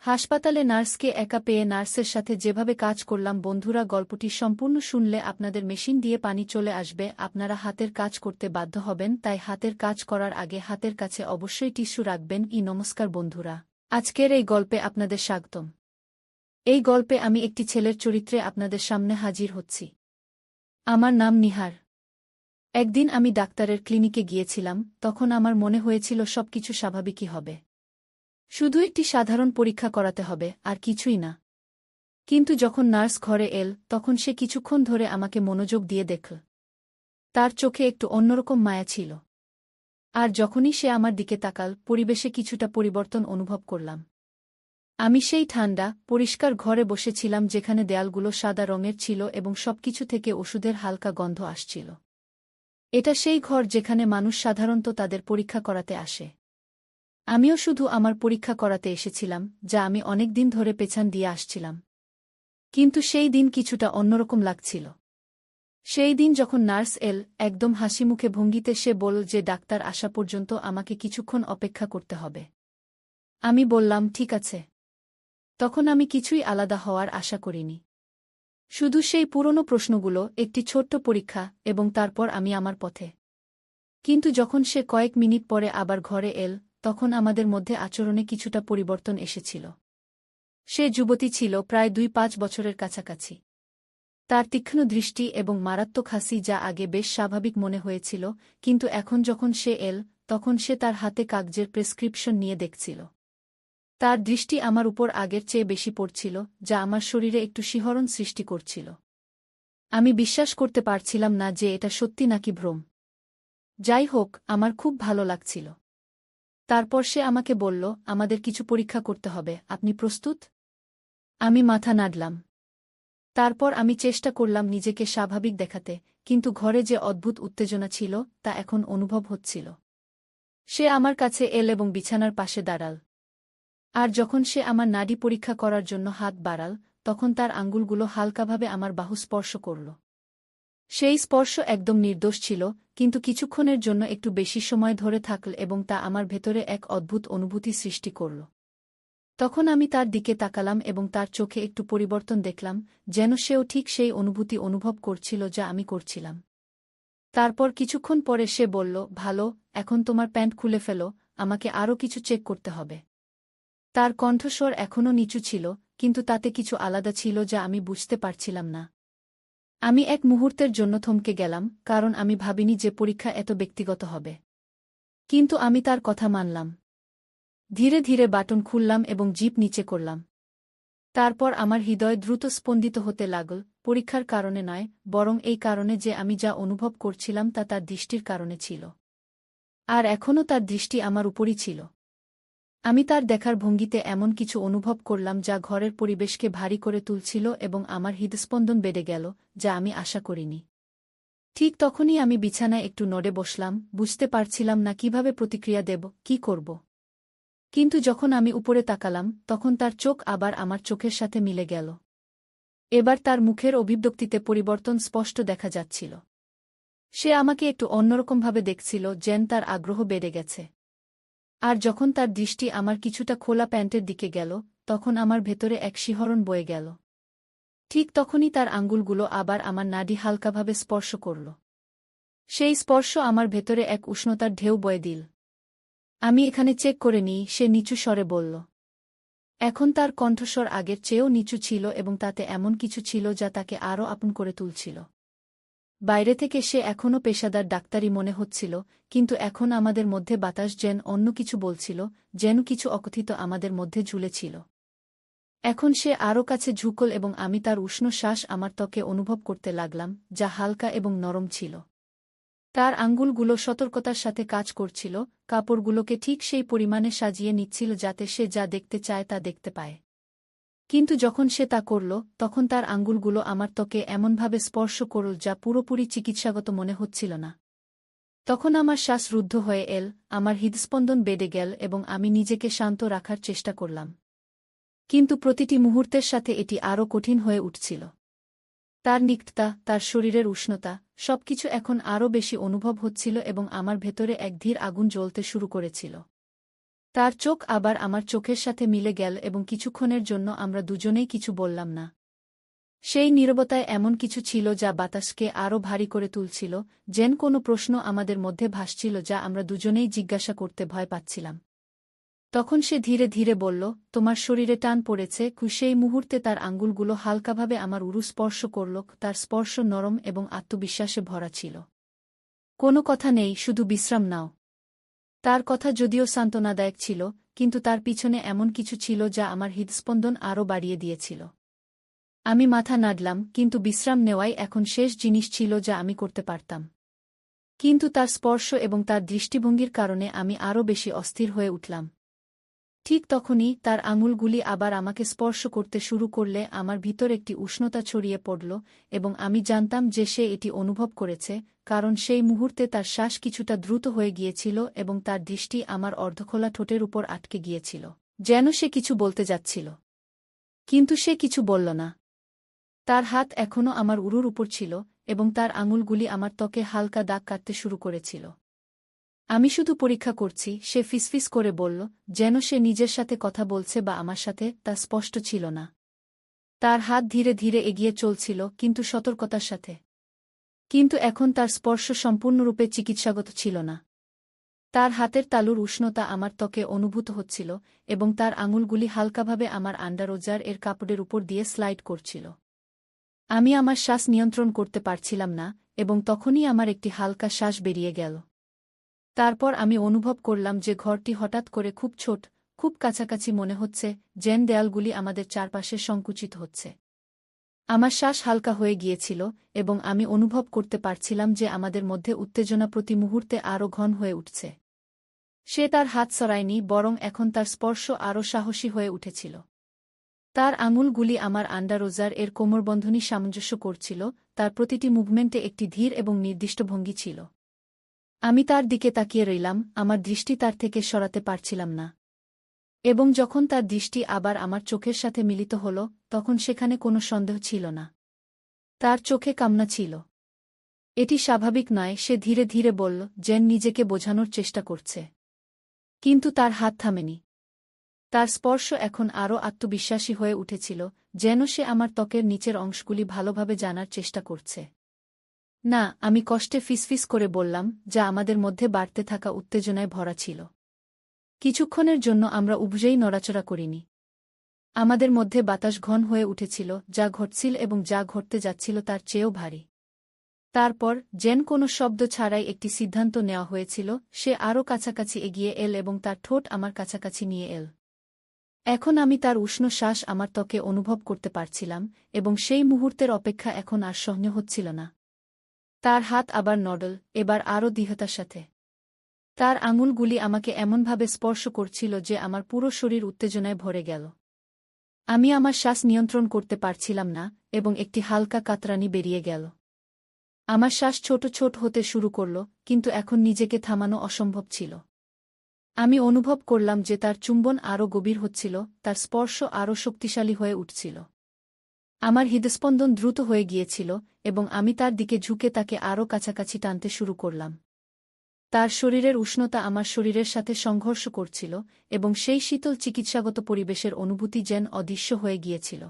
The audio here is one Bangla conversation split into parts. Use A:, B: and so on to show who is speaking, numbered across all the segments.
A: হাসপাতালে নার্সকে একা পেয়ে নার্সের সাথে যেভাবে কাজ করলাম বন্ধুরা, গল্পটি সম্পূর্ণ শুনলে আপনাদের মেশিন দিয়ে পানি চলে আসবে, আপনারা হাতের কাজ করতে বাধ্য হবেন, তাই হাতের কাজ করার আগে হাতের কাছে অবশ্যই টিস্যু রাখবেন। নমস্কার বন্ধুরা, আজকের এই গল্পে আপনাদের স্বাগতম। এই গল্পে আমি একটি ছেলের চরিত্রে আপনাদের সামনে হাজির হচ্ছি। আমার নাম নিহার। একদিন আমি ডাক্তারের ক্লিনিকে গিয়েছিলাম, তখন আমার মনে হয়েছিল সবকিছু স্বাভাবিকই হবে। শুধু একটি সাধারণ পরীক্ষা করাতে হবে, আর কিছুই না। কিন্তু যখন নার্স ঘরে এল, তখন সে কিছুক্ষণ ধরে আমাকে মনোযোগ দিয়ে দেখল। তার চোখে একটু অন্যরকম মায়া ছিল। আর যখনই সে আমার দিকে তাকাল, পরিবেশে কিছুটা পরিবর্তন অনুভব করলাম। আমি সেই ঠান্ডা, পরিষ্কার ঘরে বসেছিলাম যেখানে দেয়ালগুলো সাদা রঙের ছিল এবং সবকিছু থেকে ওষুধের হালকা গন্ধ আসছিল। এটা সেই ঘর যেখানে মানুষ সাধারণত তাদের পরীক্ষা করাতে আসে। আমিও শুধু আমার পরীক্ষা করাতে এসেছিলাম, যা আমি অনেক দিন ধরে পেছান দিয়ে আসছিলাম। কিন্তু সেই দিন কিছুটা অন্যরকম লাগছিল। সেই দিন যখন নার্স এল, একদম হাসিমুখে ভঙ্গিতে সে বলল যে ডাক্তার আসা পর্যন্ত আমাকে কিছুক্ষণ অপেক্ষা করতে হবে। আমি বললাম ঠিক আছে। তখন আমি কিছুই আলাদা হওয়ার আশা করিনি। শুধু সেই পুরনো প্রশ্নগুলো, একটি ছোট্ট পরীক্ষা, এবং তারপর আমি আমার পথে। কিন্তু যখন সে কয়েক মিনিট পরে আবার ঘরে এল, তখন আমাদের মধ্যে আচরণে কিছুটা পরিবর্তন এসেছিল। সে যুবতী ছিল, প্রায় 2-5 বছরের কাছাকাছি। তার তীক্ষ্ণ দৃষ্টি এবং মারাত্মক হাসি যা আগে বেশ স্বাভাবিক মনে হয়েছিল, কিন্তু এখন যখন সে এল, তখন সে তার হাতে কাগজের প্রেসক্রিপশন নিয়ে দেখছিল। তার দৃষ্টি আমার উপর আগের চেয়ে বেশি পড়ছিল, যা আমার শরীরে একটু শিহরণ সৃষ্টি করছিল। আমি বিশ্বাস করতে পারছিলাম না যে এটা সত্যি নাকি ভ্রম। যাই হোক, আমার খুব ভালো লাগছিল। তারপর সে আমাকে বলল, আমাদের কিছু পরীক্ষা করতে হবে, আপনি প্রস্তুত? আমি মাথা নাড়লাম। তারপর আমি চেষ্টা করলাম নিজেকে স্বাভাবিক দেখাতে, কিন্তু ঘরে যে অদ্ভুত উত্তেজনা ছিল, তা এখন অনুভব হচ্ছিল। সে আমার কাছে এল এবং বিছানার পাশে দাঁড়াল। আর যখন সে আমার নাড়ি পরীক্ষা করার জন্য হাত বাড়াল, তখন তার আঙ্গুলগুলো হালকাভাবে আমার বাহু স্পর্শ করল। সেই স্পর্শ একদম নির্দোষ ছিল, কিন্তু কিছুক্ষণের জন্য একটু বেশি সময় ধরে থাকল এবং তা আমার ভেতরে এক অদ্ভুত অনুভূতি সৃষ্টি করল। তখন আমি তার দিকে তাকালাম এবং তার চোখে একটু পরিবর্তন দেখলাম, যেন সেও ঠিক সেই অনুভূতি অনুভব করছিল যা আমি করছিলাম। তারপর কিছুক্ষণ পরে সে বলল, ভালো, এখন তোমার প্যান্ট খুলে ফেলো, আমাকে আরও কিছু চেক করতে হবে। তার কণ্ঠস্বর এখনও নিচু ছিল, কিন্তু তাতে কিছু আলাদা ছিল যা আমি বুঝতে পারছিলাম না। আমি এক মুহূর্তের জন্য থমকে গেলাম, কারণ আমি ভাবিনি যে পরীক্ষা এত ব্যক্তিগত হবে। কিন্তু আমি তার কথা মানলাম। ধীরে ধীরে বাটন খুললাম এবং জিপ নিচে করলাম। তারপর আমার হৃদয় দ্রুত স্পন্দিত হতে লাগল, পরীক্ষার কারণে নয়, বরং এই কারণে যে আমি যা অনুভব করছিলাম তা তার দৃষ্টির কারণে ছিল। আর এখনও তার দৃষ্টি আমার উপরই ছিল। আমি তার দেখার ভঙ্গিতে এমন কিছু অনুভব করলাম যা ঘরের পরিবেশকে ভারী করে তুলছিল এবং আমার হৃদস্পন্দন বেড়ে গেল, যা আমি আশা করিনি। ঠিক তখনই আমি বিছানায় একটু নড়ে বসলাম, বুঝতে পারছিলাম না কিভাবে প্রতিক্রিয়া দেব, কি করব। কিন্তু যখন আমি উপরে তাকালাম, তখন তার চোখ আবার আমার চোখের সাথে মিলে গেল। এবার তার মুখের অভিব্যক্তিতে পরিবর্তন স্পষ্ট দেখা যাচ্ছিল। সে আমাকে একটু অন্যরকমভাবে দেখছিল, যেন তার আগ্রহ বেড়ে গেছে। আর যখন তার দৃষ্টি আমার কিছুটা খোলা প্যান্টের দিকে গেল, তখন আমার ভেতরে এক শিহরণ বয়ে গেল। ঠিক তখনই তার আঙ্গুলগুলো আবার আমার নাডি হালকাভাবে স্পর্শ করল। সেই স্পর্শ আমার ভেতরে এক উষ্ণতার ঢেউ বয়ে দিল। আমি এখানে চেক করে নিই, সে নিচু স্বরে বলল। এখন তার কণ্ঠস্বর আগের চেয়েও নিচু ছিল এবং তাতে এমন কিছু ছিল যা তাকে আরও আপন করে তুলছিল। বাইরে থেকে সে এখনও পেশাদার ডাক্তারি মনে হচ্ছিল, কিন্তু এখন আমাদের মধ্যে বাতাস যেন অন্য কিছু বলছিল, যেন কিছু অকথিত আমাদের মধ্যে ঝুলেছিল। এখন সে আরও কাছে ঝুঁকল এবং আমি তার উষ্ণ শ্বাস আমার ত্বকে অনুভব করতে লাগলাম, যা হালকা এবং নরম ছিল। তার আঙ্গুলগুলো সতর্কতার সাথে কাজ করছিল, কাপড়গুলোকে ঠিক সেই পরিমাণে সাজিয়ে নিচ্ছিল যাতে সে যা দেখতে চায় তা দেখতে পায়। কিন্তু যখন সে তা করল, তখন তার আঙ্গুলগুলো আমার ত্বকে এমনভাবে স্পর্শ করল যা পুরোপুরি চিকিৎসাগত মনে হচ্ছিল না। তখন আমার শ্বাস রুদ্ধ হয়ে এল, আমার হৃদস্পন্দন বেড়ে গেল এবং আমি নিজেকে শান্ত রাখার চেষ্টা করলাম। কিন্তু প্রতিটি মুহূর্তের সাথে এটি আরও কঠিন হয়ে উঠছিল। তার নিকটতা, তার শরীরের উষ্ণতা, সবকিছু এখন আরও বেশি অনুভব হচ্ছিল এবং আমার ভেতরে এক ধীর আগুন জ্বলতে শুরু করেছিল। তার চোখ আবার আমার চোখের সাথে মিলে গেল এবং কিছুক্ষণের জন্য আমরা দুজনেই কিছু বললাম না। সেই নীরবতায় এমন কিছু ছিল যা বাতাসকে আরও ভারী করে তুলছিল, যেন কোনো প্রশ্ন আমাদের মধ্যে ভাসছিল যা আমরা দুজনেই জিজ্ঞাসা করতে ভয় পাচ্ছিলাম। তখন সে ধীরে ধীরে বলল, তোমার শরীরে টান পড়েছে। সেই মুহূর্তে তার আঙ্গুলগুলো হালকাভাবে আমার উরু স্পর্শ করল। তার স্পর্শ নরম এবং আত্মবিশ্বাসে ভরা ছিল। কোনো কথা নেই, শুধু বিশ্রাম নাও। তার কথা যদিও সান্ত্বনাদায়ক ছিল, কিন্তু তার পিছনে এমন কিছু ছিল যা আমার হৃদস্পন্দন আরও বাড়িয়ে দিয়েছিল। আমি মাথা নাড়লাম, কিন্তু বিশ্রাম নেওয়াই এখন শেষ জিনিস ছিল যা আমি করতে পারতাম। কিন্তু তার স্পর্শ এবং তার দৃষ্টিভঙ্গির কারণে আমি আরও বেশি অস্থির হয়ে উঠলাম। ঠিক তখনই তার আঙুলগুলি আবার আমাকে স্পর্শ করতে শুরু করলে আমার ভিতর একটি উষ্ণতা ছড়িয়ে পড়ল, এবং আমি জানতাম যে সে এটি অনুভব করেছে, কারণ সেই মুহূর্তে তার শ্বাস কিছুটা দ্রুত হয়ে গিয়েছিল এবং তার দৃষ্টি আমার অর্ধখোলা ঠোঁটের উপর আটকে গিয়েছিল, যেন সে কিছু বলতে যাচ্ছিল। কিন্তু সে কিছু বলল না। তার হাত এখনও আমার উরুর উপর ছিল, এবং তার আঙুলগুলি আমার ত্বকে হালকা দাগ কাটতে শুরু করেছিল। আমি শুধু পরীক্ষা করছি, সে ফিসফিস করে বলল, যেন সে নিজের সাথে কথা বলছে বা আমার সাথে, তা স্পষ্ট ছিল না। তার হাত ধীরে ধীরে এগিয়ে চলছিল, কিন্তু সতর্কতার সাথে। কিন্তু এখন তার স্পর্শ সম্পূর্ণরূপে চিকিৎসাগত ছিল না। তার হাতের তালুর উষ্ণতা আমার ত্বকে অনুভূত হচ্ছিল, এবং তার আঙুলগুলি হালকাভাবে আমার আন্ডারওয়্যার এর কাপড়ের উপর দিয়ে স্লাইড করছিল। আমি আমার শ্বাস নিয়ন্ত্রণ করতে পারছিলাম না, এবং তখনই আমার একটি হালকা শ্বাস বেরিয়ে গেল। তারপর আমি অনুভব করলাম যে ঘরটি হঠাৎ করে খুব ছোট, খুব কাছাকাছি মনে হচ্ছে, যেন দেয়ালগুলি আমাদের চারপাশে সংকুচিত হচ্ছে। আমার শ্বাস হালকা হয়ে গিয়েছিল, এবং আমি অনুভব করতে পারছিলাম যে আমাদের মধ্যে উত্তেজনা প্রতি মুহূর্তে আরও ঘন হয়ে উঠছে। সে তার হাত সরায়নি, বরং এখন তার স্পর্শ আরও সাহসী হয়ে উঠেছিল। তার আঙুলগুলি আমার আন্ডারওয়্যার এর কোমরবন্ধনী সামঞ্জস্য করছিল, তার প্রতিটি মুভমেন্টে একটি ধীর এবং নির্দিষ্ট ভঙ্গি ছিল। আমি তার দিকে তাকিয়ে রইলাম, আমার দৃষ্টি তার থেকে সরাতে পারছিলাম না। এবং যখন তার দৃষ্টি আবার আমার চোখের সাথে মিলিত হল, তখন সেখানে কোনো সন্দেহ ছিল না। তার চোখে কান্না ছিল। এটি স্বাভাবিক নয়, সে ধীরে ধীরে বলল, যেন নিজেকে বোঝানোর চেষ্টা করছে। কিন্তু তার হাত থামেনি। তার স্পর্শ এখন আরও আত্মবিশ্বাসী হয়ে উঠেছিল, যেন সে আমার ত্বকের নিচের অংশগুলি ভালোভাবে জানার চেষ্টা করছে। না, আমি কষ্টে ফিসফিস করে বললাম, যা আমাদের মধ্যে বাড়তে থাকা উত্তেজনায় ভরা ছিল। কিছুক্ষণের জন্য আমরা উভয়েই নড়াচড়া করিনি। আমাদের মধ্যে বাতাস ঘন হয়ে উঠেছিল, যা ঘটছিল এবং যা ঘটতে যাচ্ছিল তার চেয়েও ভারী। তারপর, যেন কোনো শব্দ ছাড়াই একটি সিদ্ধান্ত নেওয়া হয়েছিল, সে আরও কাছাকাছি এগিয়ে এল এবং তার ঠোঁট আমার কাছাকাছি নিয়ে এল। এখন আমি তার উষ্ণ শ্বাস আমার ত্বকে অনুভব করতে পারছিলাম, এবং সেই মুহূর্তের অপেক্ষা এখন আর সহ্য হচ্ছিল না। তার হাত আবার নড়ল, এবার আরও দৃঢ়তার সাথে। তার আঙুলগুলি আমাকে এমনভাবে স্পর্শ করছিল যে আমার পুরো শরীর উত্তেজনায় ভরে গেল। আমি আমার শ্বাস নিয়ন্ত্রণ করতে পারছিলাম না, এবং একটি হালকা কাতরানি বেরিয়ে গেল। আমার শ্বাস ছোট ছোট হতে শুরু করল, কিন্তু এখন নিজেকে থামানো অসম্ভব ছিল। আমি অনুভব করলাম যে তার চুম্বন আরও গভীর হচ্ছিল, তার স্পর্শ আরও শক্তিশালী হয়ে উঠছিল। আমার হৃদস্পন্দন দ্রুত হয়ে গিয়েছিল, এবং আমি তার দিকে ঝুঁকে তাকে আরও কাছাকাছি টানতে শুরু করলাম। তার শরীরের উষ্ণতা আমার শরীরের সাথে সংঘর্ষ করছিল, এবং সেই শীতল চিকিৎসাগত পরিবেশের অনুভূতি যেন অদৃশ্য হয়ে গিয়েছিল।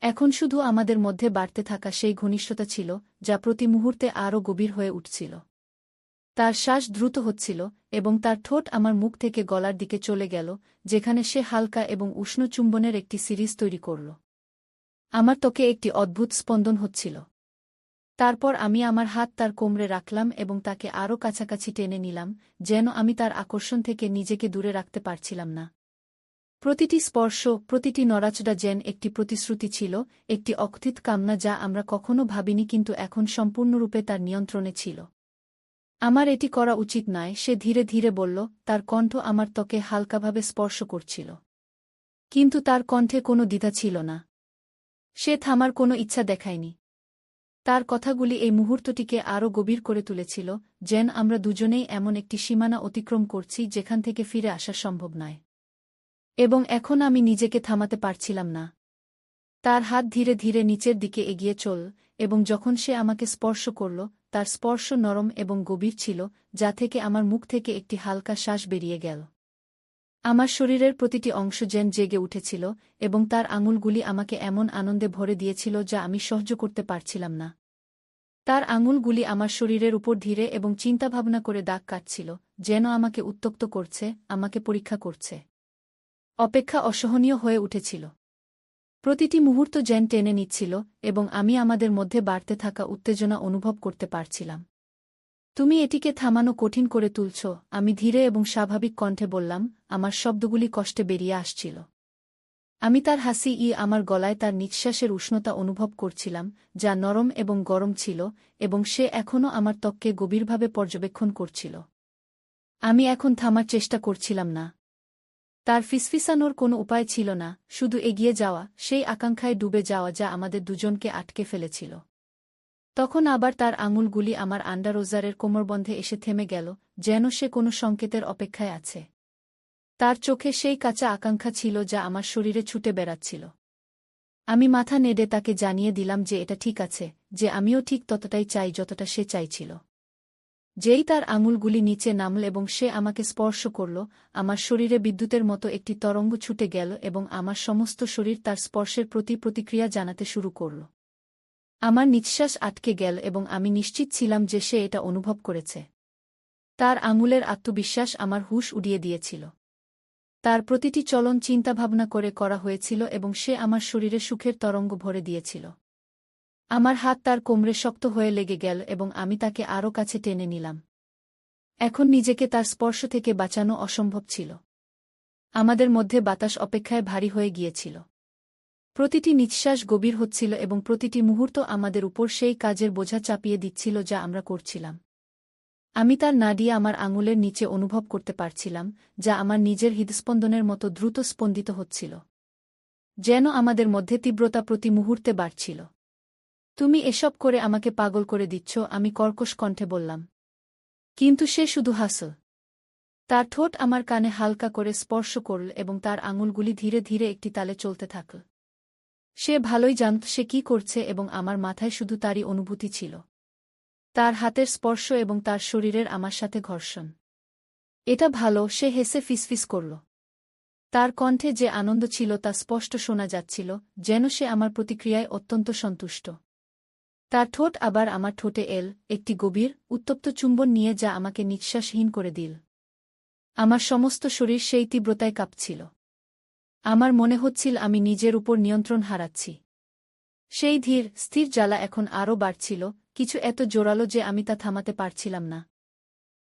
A: এখন শুধু আমাদের মধ্যে বাড়তে থাকা সেই ঘনিষ্ঠতা ছিল, যা প্রতি মুহূর্তে আরও গভীর হয়ে উঠছিল। তার শ্বাস দ্রুত হচ্ছিল, এবং তার ঠোঁট আমার মুখ থেকে গলার দিকে চলে গেল, যেখানে সে হালকা এবং উষ্ণ চুম্বনের একটি সিরিজ তৈরি করল। আমার ত্বকে একটি অদ্ভুত স্পন্দন হচ্ছিল। তারপর আমি আমার হাত তার কোমরে রাখলাম এবং তাকে আরও কাছাকাছি টেনে নিলাম, যেন আমি তার আকর্ষণ থেকে নিজেকে দূরে রাখতে পারছিলাম না। প্রতিটি স্পর্শ, প্রতিটি নড়াচড়া যেন একটি প্রতিশ্রুতি ছিল, একটি অকথিত কামনা যা আমরা কখনো ভাবিনি কিন্তু এখন সম্পূর্ণরূপে তার নিয়ন্ত্রণে ছিল। আমার এটি করা উচিত নয়, সে ধীরে ধীরে বলল, তার কণ্ঠ আমার ত্বকে হালকাভাবে স্পর্শ করছিল। কিন্তু তার কণ্ঠে কোনো দ্বিধা ছিল না। সে থামার কোনো ইচ্ছা দেখায়নি। তার কথাগুলি এই মুহূর্তটিকে আরও গভীর করে তুলেছিল, যেন আমরা দুজনেই এমন একটি সীমানা অতিক্রম করছি যেখান থেকে ফিরে আসা সম্ভব নয়। এবং এখন আমি নিজেকে থামাতে পারছিলাম না। তার হাত ধীরে ধীরে নিচের দিকে এগিয়ে চল, এবং যখন সে আমাকে স্পর্শ করল, তার স্পর্শ নরম এবং গভীর ছিল, যা থেকে আমার মুখ থেকে একটি হালকা শ্বাস বেরিয়ে গেল। আমার শরীরের প্রতিটি অংশ যেন জেগে উঠেছিল এবং তার আঙুলগুলি আমাকে এমন আনন্দে ভরে দিয়েছিল যা আমি সহ্য করতে পারছিলাম না। তার আঙুলগুলি আমার শরীরের উপর ধীরে এবং চিন্তাভাবনা করে দাগ কাটছিল, যেন আমাকে উত্ত্যক্ত করছে, আমাকে পরীক্ষা করছে। অপেক্ষা অসহনীয় হয়ে উঠেছিল। প্রতিটি মুহূর্ত যেন টেনে নিচ্ছিল এবং আমি আমাদের মধ্যে বাড়তে থাকা উত্তেজনা অনুভব করতে পারছিলাম। তুমি এটিকে থামানো কঠিন করে তুলছ, আমি ধীরে এবং স্বাভাবিক কণ্ঠে বললাম, আমার শব্দগুলি কষ্টে বেরিয়ে আসছিল। আমি তার হাসি আমার গলায় তার নিঃশ্বাসের উষ্ণতা অনুভব করছিলাম, যা নরম এবং গরম ছিল, এবং সে এখনও আমার ত্বককে গভীরভাবে পর্যবেক্ষণ করছিল। আমি এখন থামার চেষ্টা করছিলাম না। তার ফিসফিসানোর কোনো উপায় ছিল না, শুধু এগিয়ে যাওয়া, সেই আকাঙ্ক্ষায় ডুবে যাওয়া যা আমাদের দুজনকে আটকে ফেলেছিল। তখন আবার তার আঙুলগুলি আমার আন্ডারোজারের কোমরবন্ধে এসে থেমে গেল, যেন সে কোনো সংকেতের অপেক্ষায় আছে। তার চোখে সেই কাঁচা আকাঙ্ক্ষা ছিল যা আমার শরীরে ছুটে বেড়াচ্ছিল। আমি মাথা নেড়ে তাকে জানিয়ে দিলাম যে এটা ঠিক আছে, যে আমিও ঠিক ততটাই চাই যতটা সে চাইছিল। যেই তার আঙুলগুলি নিচে নামল এবং সে আমাকে স্পর্শ করল, আমার শরীরে বিদ্যুতের মতো একটি তরঙ্গ ছুটে গেল এবং আমার সমস্ত শরীর তার স্পর্শের প্রতি প্রতিক্রিয়া জানাতে শুরু করল। আমার নিঃশ্বাস আটকে গেল এবং আমি নিশ্চিত ছিলাম যে সে এটা অনুভব করেছে। তার আঙুলের আত্মবিশ্বাস আমার হুঁশ উড়িয়ে দিয়েছিল। তার প্রতিটি চলন চিন্তাভাবনা করে করা হয়েছিল এবং সে আমার শরীরে সুখের তরঙ্গ ভরে দিয়েছিল। আমার হাত তার কোমরে শক্ত হয়ে লেগে গেল এবং আমি তাকে আরও কাছে টেনে নিলাম। এখন নিজেকে তার স্পর্শ থেকে বাঁচানো অসম্ভব ছিল। আমাদের মধ্যে বাতাস অপেক্ষায় ভারী হয়ে গিয়েছিল। প্রতিটি নিঃশ্বাস গভীর হচ্ছিল এবং প্রতিটি মুহূর্ত আমাদের উপর সেই কাজের বোঝা চাপিয়ে দিচ্ছিল যা আমরা করছিলাম। আমি তার নাড়ি আমার আঙুলের নিচে অনুভব করতে পারছিলাম, যা আমার নিজের হৃদস্পন্দনের মতো দ্রুত স্পন্দিত হচ্ছিল। যেন আমাদের মধ্যে তীব্রতা প্রতি মুহূর্তে বাড়ছিল। তুমি এসব করে আমাকে পাগল করে দিচ্ছ, আমি কর্কশ কণ্ঠে বললাম। কিন্তু সে শুধু হাসল। তার ঠোঁট আমার কানে হালকা করে স্পর্শ করল এবং তার আঙুলগুলি ধীরে ধীরে একটি তালে চলতে থাকল। সে ভালোই জানত সে কি করছে এবং আমার মাথায় শুধু তারই অনুভূতি ছিল। তার হাতের স্পর্শ এবং তার শরীরের আমার সাথে ঘর্ষণ। এটা ভালো, সে হেসে ফিসফিস করল। তার কণ্ঠে যে আনন্দ ছিল তা স্পষ্ট শোনা যাচ্ছিল, যেন সে আমার প্রতিক্রিয়ায় অত্যন্ত সন্তুষ্ট। তার ঠোঁট আবার আমার ঠোঁটে এল, একটি গভীর, উত্তপ্ত চুম্বন নিয়ে যা আমাকে নিঃশ্বাসহীন করে দিল। আমার সমস্ত শরীর সেই তীব্রতায় কাঁপছিল। আমার মনে হচ্ছিল আমি নিজের উপর নিয়ন্ত্রণ হারাচ্ছি। সেই ধীর, স্থির জ্বালা এখন আরও বাড়ছিল, কিছু এত জোরালো যে আমি তা থামাতে পারছিলাম না।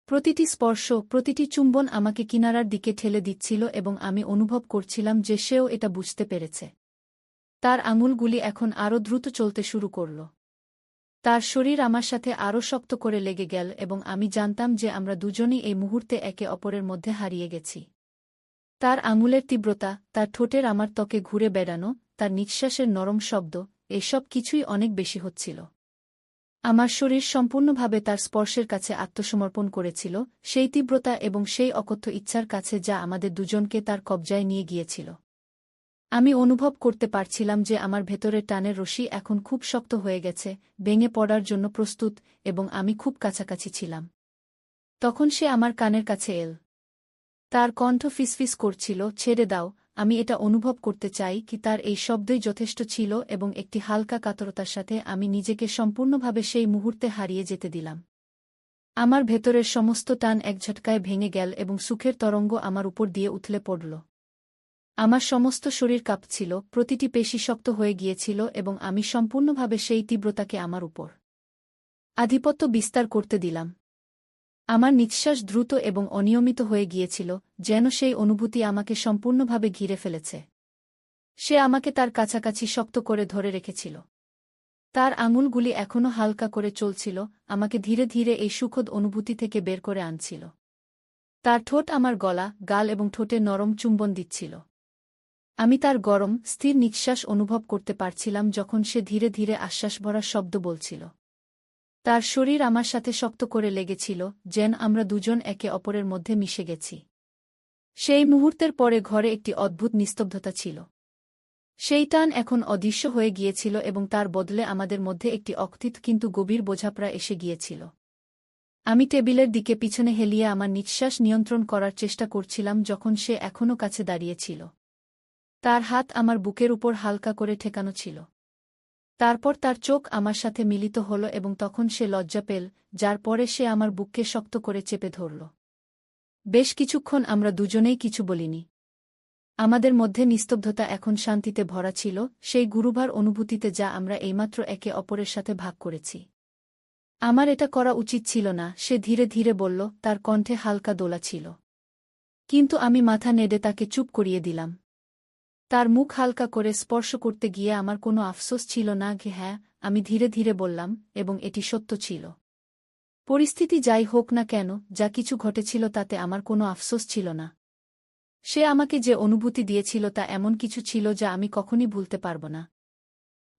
A: প্রতিটি স্পর্শ, প্রতিটি চুম্বন আমাকে কিনারার দিকে ঠেলে দিচ্ছিল এবং আমি অনুভব করছিলাম যে সেও এটা বুঝতে পেরেছে। তার আঙুলগুলি এখন আরও দ্রুত চলতে শুরু করল। তার শরীর আমার সাথে আরও শক্ত করে লেগে গেল এবং আমি জানতাম যে আমরা দুজনই এই মুহূর্তে একে অপরের মধ্যে হারিয়ে গেছি। তার আঙুলের তীব্রতা, তার ঠোঁটের আমার ত্বকে ঘুরে বেড়ানো, তার নিঃশ্বাসের নরম শব্দ, এসব কিছুই অনেক বেশি হচ্ছিল। আমার শরীর সম্পূর্ণভাবে তার স্পর্শের কাছে আত্মসমর্পণ করেছিল, সেই তীব্রতা এবং সেই অকথ্য ইচ্ছার কাছে যা আমাদের দুজনকে তার কবজায় নিয়ে গিয়েছিল। আমি অনুভব করতে পারছিলাম যে আমার ভেতরের টানের রশি এখন খুব শক্ত হয়ে গেছে, ভেঙে পড়ার জন্য প্রস্তুত, এবং আমি খুব কাছাকাছি ছিলাম। তখন সে আমার কানের কাছে এল। তার কণ্ঠ ফিসফিস করছিল, ছেড়ে দাও, আমি এটা অনুভব করতে চাই কি। তার এই শব্দই যথেষ্ট ছিল এবং একটি হালকা কাতরতার সাথে আমি নিজেকে সম্পূর্ণভাবে সেই মুহূর্তে হারিয়ে যেতে দিলাম। আমার ভেতরের সমস্ত টান এক ঝটকায় ভেঙে গেল এবং সুখের তরঙ্গ আমার উপর দিয়ে উথলে পড়ল। আমার সমস্ত শরীর কাঁপছিল, প্রতিটি পেশি শক্ত হয়ে গিয়েছিল এবং আমি সম্পূর্ণভাবে সেই তীব্রতাকে আমার উপর আধিপত্য বিস্তার করতে দিলাম। আমার নিঃশ্বাস দ্রুত এবং অনিয়মিত হয়ে গিয়েছিল, যেন সেই অনুভূতি আমাকে সম্পূর্ণভাবে ঘিরে ফেলেছে। সে আমাকে তার কাছাকাছি শক্ত করে ধরে রেখেছিল। তার আঙুলগুলি এখনও হালকা করে চলছিল, আমাকে ধীরে ধীরে এই সুখদ অনুভূতি থেকে বের করে আনছিল। তার ঠোঁট আমার গলা, গাল এবং ঠোঁটে নরম চুম্বন দিচ্ছিল। আমি তার গরম, স্থির নিঃশ্বাস অনুভব করতে পারছিলাম যখন সে ধীরে ধীরে আশ্বাসভরা শব্দ বলছিল। তার শরীর আমার সাথে শক্ত করে লেগেছিল, যেন আমরা দুজন একে অপরের মধ্যে মিশে গেছি। সেই মুহূর্তের পরে ঘরে একটি অদ্ভুত নিস্তব্ধতা ছিল। সেই টান এখন অদৃশ্য হয়ে গিয়েছিল এবং তার বদলে আমাদের মধ্যে একটি অকথিত কিন্তু গভীর বোঝাপড়া এসে গিয়েছিল। আমি টেবিলের দিকে পিছনে হেলিয়ে আমার নিঃশ্বাস নিয়ন্ত্রণ করার চেষ্টা করছিলাম যখন সে এখনও কাছে দাঁড়িয়েছিল। তার হাত আমার বুকের উপর হালকা করে ঠেকানো ছিল। তারপর তার চোখ আমার সাথে মিলিত হল এবং তখন সে লজ্জা পেল, যার পরে সে আমার বুককে শক্ত করে চেপে ধরল। বেশ কিছুক্ষণ আমরা দুজনেই কিছু বলিনি। আমাদের মধ্যে নিস্তব্ধতা এখন শান্তিতে ভরা ছিল, সেই গুরুভার অনুভূতিতে যা আমরা এইমাত্র একে অপরের সাথে ভাগ করেছি। আমার এটা করা উচিত ছিল না, সে ধীরে ধীরে বলল, তার কণ্ঠে হালকা দোলা ছিল। কিন্তু আমি মাথা নেড়ে তাকে চুপ করিয়ে দিলাম। তার মুখ হালকা করে স্পর্শ করতে গিয়ে আমার কোনো আফসোস ছিল না যে হ্যাঁ, আমি ধীরে ধীরে বললাম, এবং এটি সত্য ছিল। পরিস্থিতি যাই হোক না কেন, যা কিছু ঘটেছিল তাতে আমার কোনো আফসোস ছিল না। সে আমাকে যে অনুভূতি দিয়েছিল তা এমন কিছু ছিল যা আমি কখনই ভুলতে পারব না।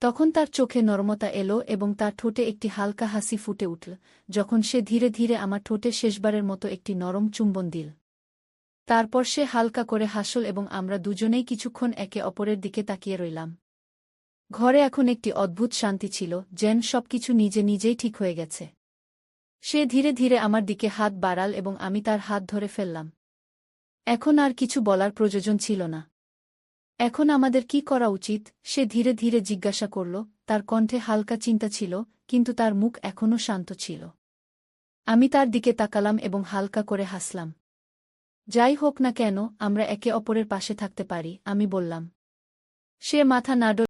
A: তখন তার চোখে নরমতা এলো এবং তার ঠোঁটে একটি হালকা হাসি ফুটে উঠল, যখন সে ধীরে ধীরে আমার ঠোঁটে শেষবারের মতো একটি নরম চুম্বন দিল। তারপর সে হালকা করে হাসল এবং আমরা দুজনেই কিছুক্ষণ একে অপরের দিকে তাকিয়ে রইলাম। ঘরে এখন একটি অদ্ভুত শান্তি ছিল, যেন সবকিছু নিজে নিজেই ঠিক হয়ে গেছে। সে ধীরে ধীরে আমার দিকে হাত বাড়াল এবং আমি তার হাত ধরে ফেললাম। এখন আর কিছু বলার প্রয়োজন ছিল না। এখন আমাদের কি করা উচিত, সে ধীরে ধীরে জিজ্ঞাসা করল, তার কণ্ঠে হালকা চিন্তা ছিল, কিন্তু তার মুখ এখনও শান্ত ছিল। আমি তার দিকে তাকালাম এবং হালকা করে হাসলাম। যাই হোক না কেন, আমরা একে অপরের পাশে থাকতে পারি, আমি বললাম। সে মাথা নাড়ল।